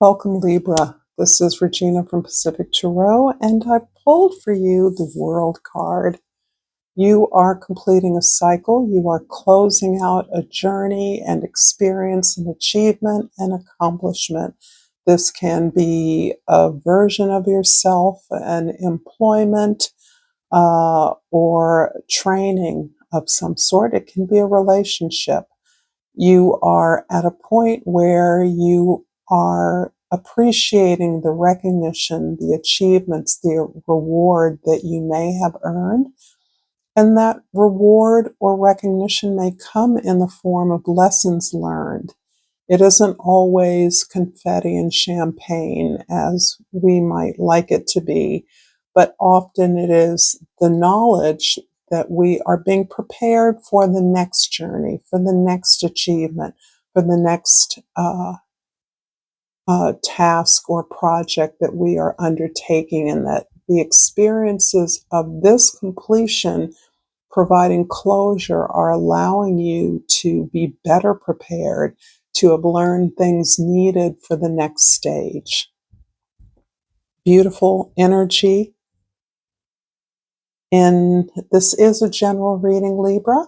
Welcome, Libra. This is Regina from Pacific Tarot, and I've pulled for you the World card. You are completing a cycle. You are closing out a journey and experience and achievement and accomplishment. This can be a version of yourself, an employment, or training of some sort. It can be a relationship. You are at a point where you are appreciating the recognition, the achievements, the reward that you may have earned. And that reward or recognition may come in the form of lessons learned. It isn't always confetti and champagne as we might like it to be, but often it is the knowledge that we are being prepared for the next journey, for the next achievement, for the next task or project that we are undertaking, and that the experiences of this completion providing closure are allowing you to be better prepared, to have learned things needed for the next stage. Beautiful energy. And this is a general reading, Libra.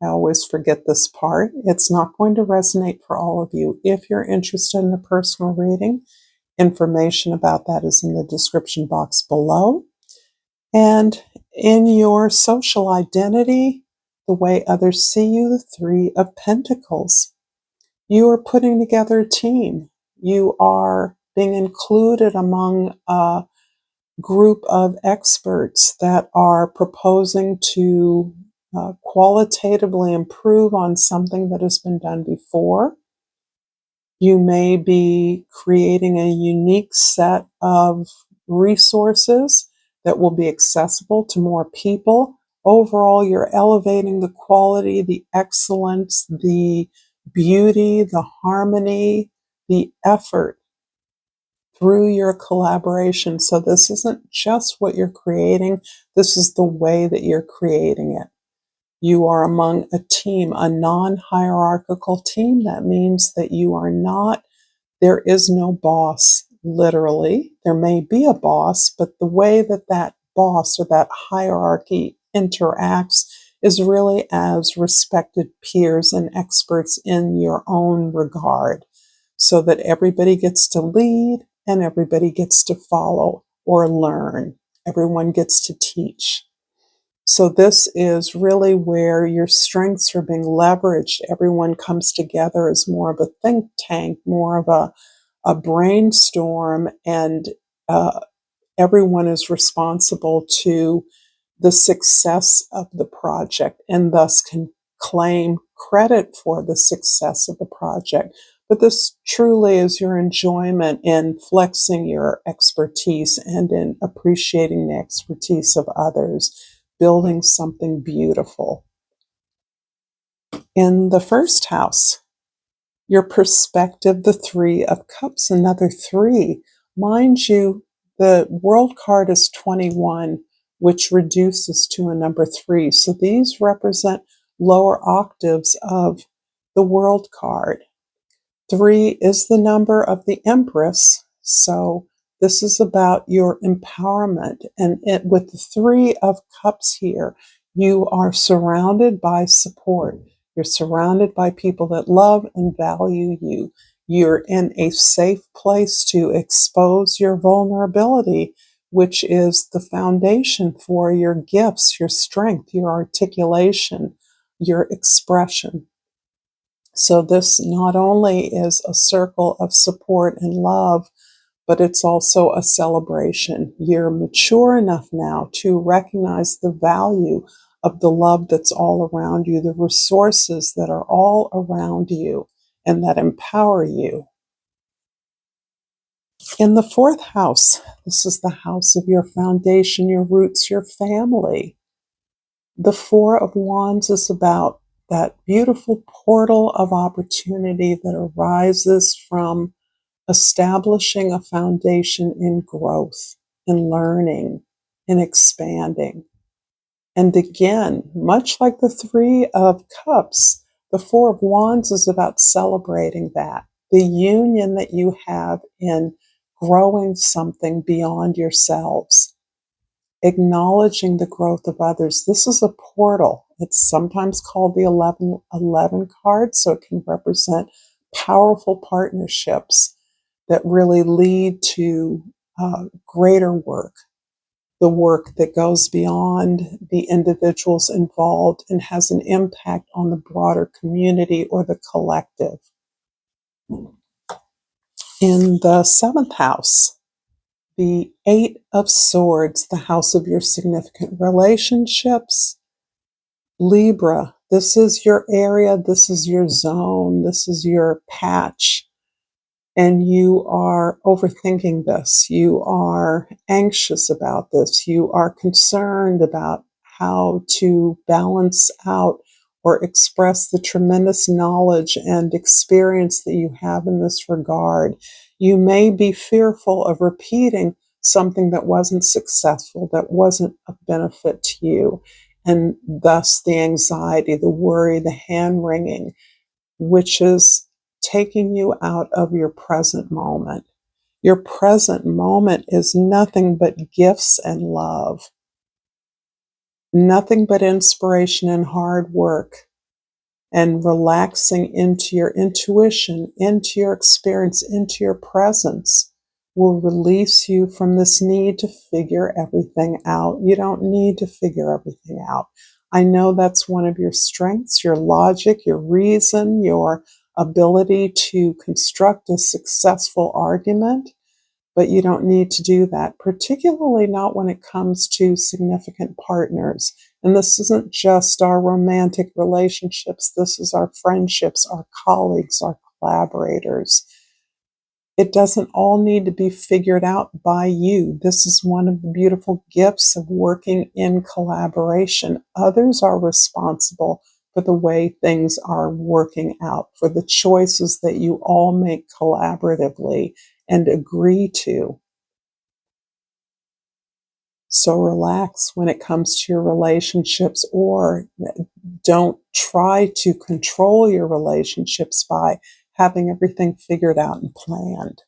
I always forget this part. It's not going to resonate for all of you. If you're interested in a personal reading, information about that is in the description box below. And in your social identity, the way others see you, the Three of Pentacles. You are putting together a team. You are being included among a group of experts that are proposing to qualitatively improve on something that has been done before. You may be creating a unique set of resources that will be accessible to more people. Overall, you're elevating the quality, the excellence, the beauty, the harmony, the effort through your collaboration. So this isn't just what you're creating, this is the way that you're creating it. You are among a team, a non-hierarchical team. That means that you are not, there is no boss, literally. There may be a boss, but the way that that boss or that hierarchy interacts is really as respected peers and experts in your own regard, so that everybody gets to lead and everybody gets to follow or learn. Everyone gets to teach. So this is really where your strengths are being leveraged. Everyone comes together as more of a think tank, more of a brainstorm, and everyone is responsible to the success of the project and thus can claim credit for the success of the project. But this truly is your enjoyment in flexing your expertise and in appreciating the expertise of others, building something beautiful. In the first house, your perspective, the Three of Cups, another three. Mind you, the World card is 21, which reduces to a number 3. So these represent lower octaves of the World card. 3 is the number of the Empress. So this is about your empowerment. And with the Three of Cups here, you are surrounded by support. You're surrounded by people that love and value you. You're in a safe place to expose your vulnerability, which is the foundation for your gifts, your strength, your articulation, your expression. So this not only is a circle of support and love, but it's also a celebration. You're mature enough now to recognize the value of the love that's all around you, the resources that are all around you and that empower you. In the fourth house, this is the house of your foundation, your roots, your family. The Four of Wands is about that beautiful portal of opportunity that arises from establishing a foundation in growth, in learning, in expanding. And again, much like the Three of Cups, the Four of Wands is about celebrating that, the union that you have in growing something beyond yourselves, acknowledging the growth of others. This is a portal. It's sometimes called the 1111 card, so it can represent powerful partnerships that really lead to greater work, the work that goes beyond the individuals involved and has an impact on the broader community or the collective. In the 7th house, the 8 of Swords, the house of your significant relationships. Libra, this is your area, this is your zone, this is your patch. And you are overthinking this. You are anxious about this. You are concerned about how to balance out or express the tremendous knowledge and experience that you have in this regard. You may be fearful of repeating something that wasn't successful, that wasn't a benefit to you, and thus the anxiety, the worry, the hand-wringing, which is taking you out of your present moment. Your present moment is nothing but gifts and love, nothing but inspiration and hard work, and relaxing into your intuition, into your experience, into your presence will release you from this need to figure everything out. You don't need to figure everything out. I know that's one of your strengths, your logic, your reason, your ability to construct a successful argument, but you don't need to do that, particularly not when it comes to significant partners. And this isn't just our romantic relationships, this is our friendships, our colleagues, our collaborators. It doesn't all need to be figured out by you. This is one of the beautiful gifts of working in collaboration. Others are responsible for the way things are working out, for the choices that you all make collaboratively and agree to. So relax when it comes to your relationships, or don't try to control your relationships by having everything figured out and planned.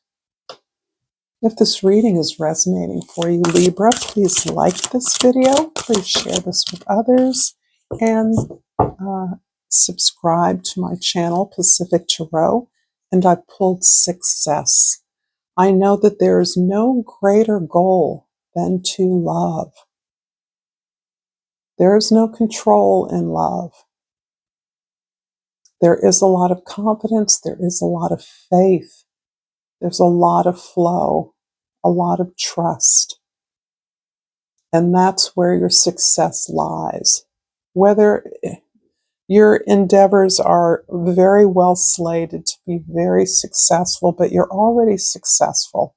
If this reading is resonating for you, Libra, please like this video, please share this with others, and subscribe to my channel, Pacific Tarot, and I pulled Success. I know that there is no greater goal than to love. There is no control in love. There is a lot of confidence, there is a lot of faith, there's a lot of flow, a lot of trust. And that's where your success lies. Whether your endeavors are very well slated to be very successful, but you're already successful.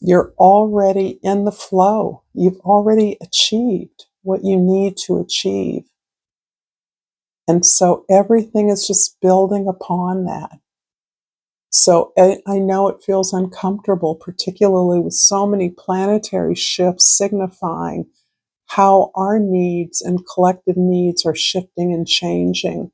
You're already in the flow. You've already achieved what you need to achieve. And so everything is just building upon that. So I know it feels uncomfortable, particularly with so many planetary shifts signifying how our needs and collective needs are shifting and changing.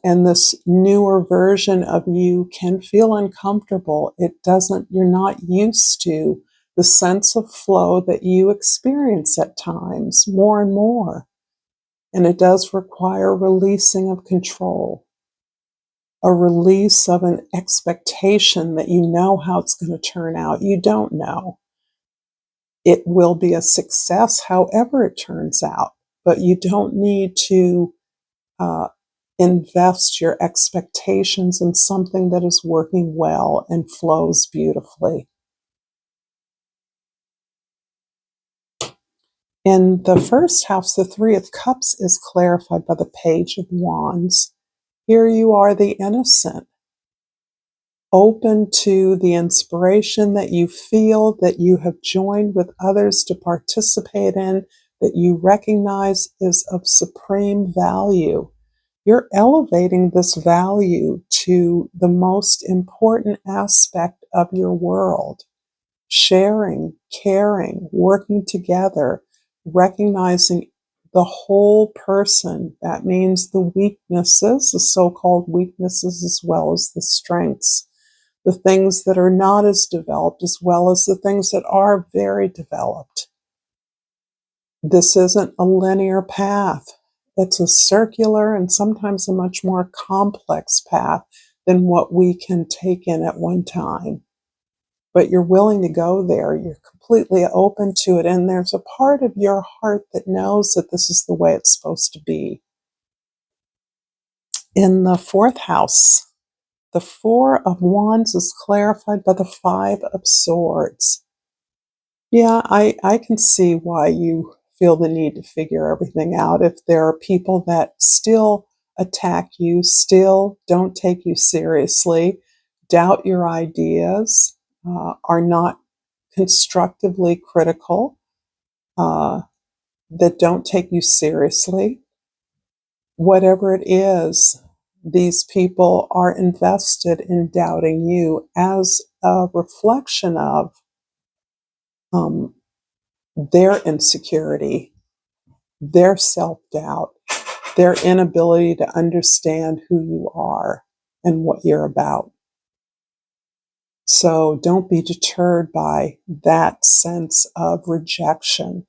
And this newer version of you can feel uncomfortable. You're not used to the sense of flow that you experience at times more and more. And it does require releasing of control, a release of an expectation that you know how it's going to turn out. You don't know. It will be a success however it turns out, but you don't need to invest your expectations in something that is working well and flows beautifully. In the first house, the Three of Cups is clarified by the Page of Wands. Here you are, the innocent, open to the inspiration that you feel, that you have joined with others to participate in, that you recognize is of supreme value. You're elevating this value to the most important aspect of your world. Sharing, caring, working together, recognizing the whole person. That means the weaknesses, the so-called weaknesses, as well as the strengths, the things that are not as developed, as well as the things that are very developed. This isn't a linear path. It's a circular and sometimes a much more complex path than what we can take in at one time. But you're willing to go there. You're completely open to it. And there's a part of your heart that knows that this is the way it's supposed to be. In the fourth house, the Four of Wands is clarified by the Five of Swords. Yeah, I can see why you feel the need to figure everything out. If there are people that still attack you, still don't take you seriously, doubt your ideas, are not constructively critical, that don't take you seriously, whatever it is, these people are invested in doubting you as a reflection of um, their insecurity, their self-doubt, their inability to understand who you are and what you're about. So don't be deterred by that sense of rejection.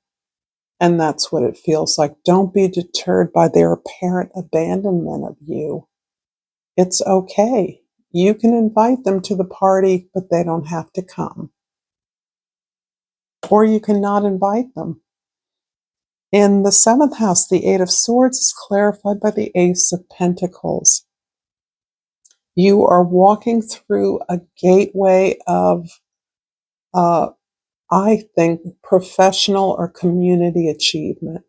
And that's what it feels like. Don't be deterred by their apparent abandonment of you. It's okay. You can invite them to the party, but they don't have to come. Or you cannot invite them. In the seventh house, the Eight of Swords is clarified by the Ace of Pentacles. You are walking through a gateway of, I think, professional or community achievement.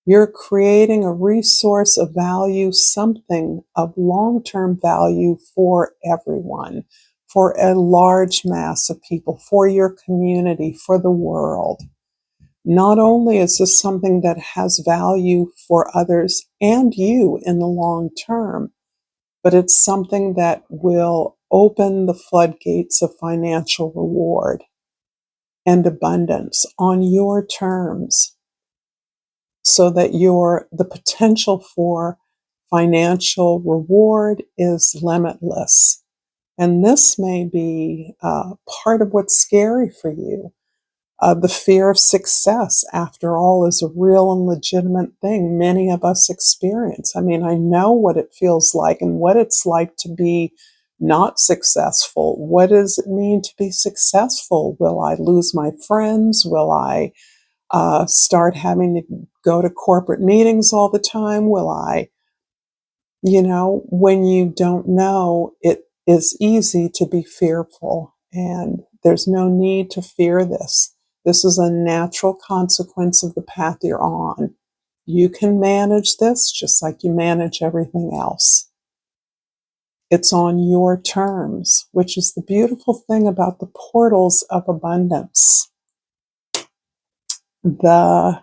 You're creating a resource of value, something of long-term value for everyone, for a large mass of people, for your community, for the world. Not only is this something that has value for others and you in the long term, but it's something that will open the floodgates of financial reward and abundance on your terms, so that the potential for financial reward is limitless. And this may be part of what's scary for you. The fear of success, after all, is a real and legitimate thing many of us experience. I mean, I know what it feels like and what it's like to be not successful. What does it mean to be successful? Will I lose my friends? Will I start having to go to corporate meetings all the time? Will I, when you don't know, it is easy to be fearful, and there's no need to fear this. This is a natural consequence of the path you're on. You can manage this just like you manage everything else. It's on your terms, which is the beautiful thing about the portals of abundance. The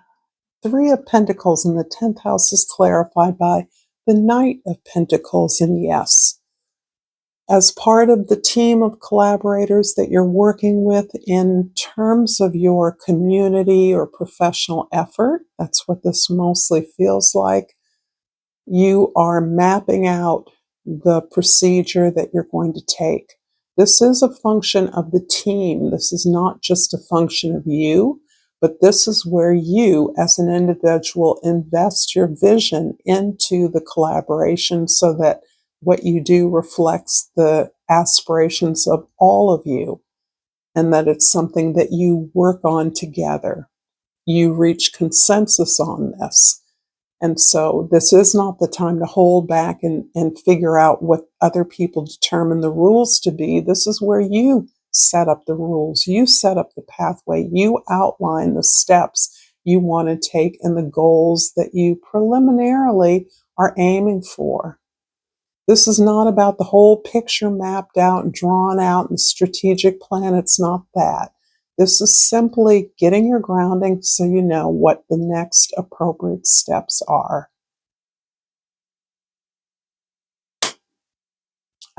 Three of Pentacles in the 10th house is clarified by the Knight of Pentacles. And yes, as part of the team of collaborators that you're working with in terms of your community or professional effort, that's what this mostly feels like. You are mapping out the procedure that you're going to take. This is a function of the team. This is not just a function of you, but this is where you, as an individual, invest your vision into the collaboration so that what you do reflects the aspirations of all of you, and that it's something that you work on together. You reach consensus on this. And so this is not the time to hold back and figure out what other people determine the rules to be. This is where you set up the rules. You set up the pathway. You outline the steps you want to take and the goals that you preliminarily are aiming for. This is not about the whole picture mapped out and drawn out and strategic plan. It's not that. This is simply getting your grounding so you know what the next appropriate steps are.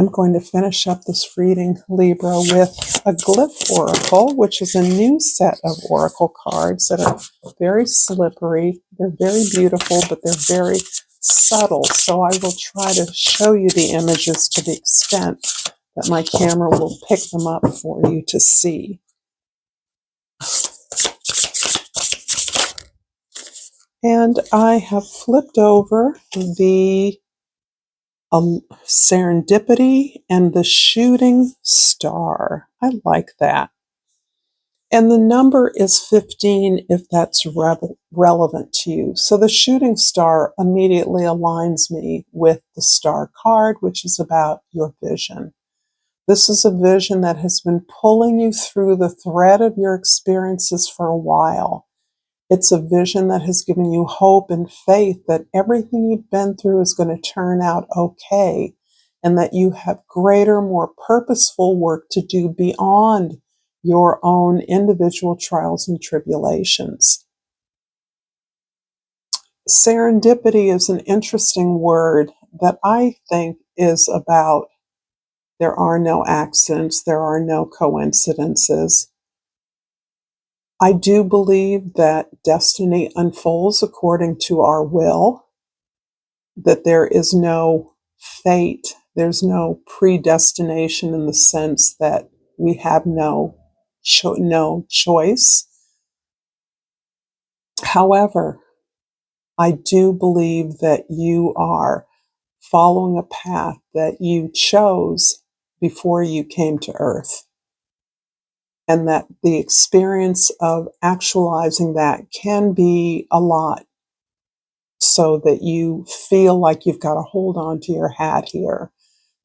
I'm going to finish up this reading, Libra, with a glyph oracle, which is a new set of oracle cards that are very slippery. They're very beautiful, but they're very subtle. So I will try to show you the images to the extent that my camera will pick them up for you to see. And I have flipped over the serendipity and the shooting star. I like that. And the number is 15 if that's relevant to you. So the shooting star immediately aligns me with the star card, which is about your vision. This is a vision that has been pulling you through the thread of your experiences for a while. It's a vision that has given you hope and faith that everything you've been through is going to turn out okay, and that you have greater, more purposeful work to do beyond your own individual trials and tribulations. Serendipity is an interesting word that I think is about there are no accidents, there are no coincidences. I do believe that destiny unfolds according to our will, that there is no fate, there's no predestination in the sense that we have no choice. However, I do believe that you are following a path that you chose before you came to Earth, and that the experience of actualizing that can be a lot, so that you feel like you've got to hold on to your hat here,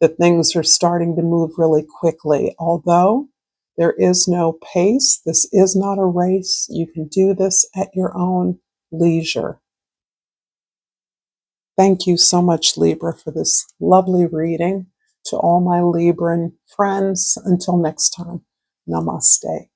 that things are starting to move really quickly. Although there is no pace, this is not a race. You can do this at your own leisure. Thank you so much, Libra, for this lovely reading. To all my Libran friends, until next time, namaste.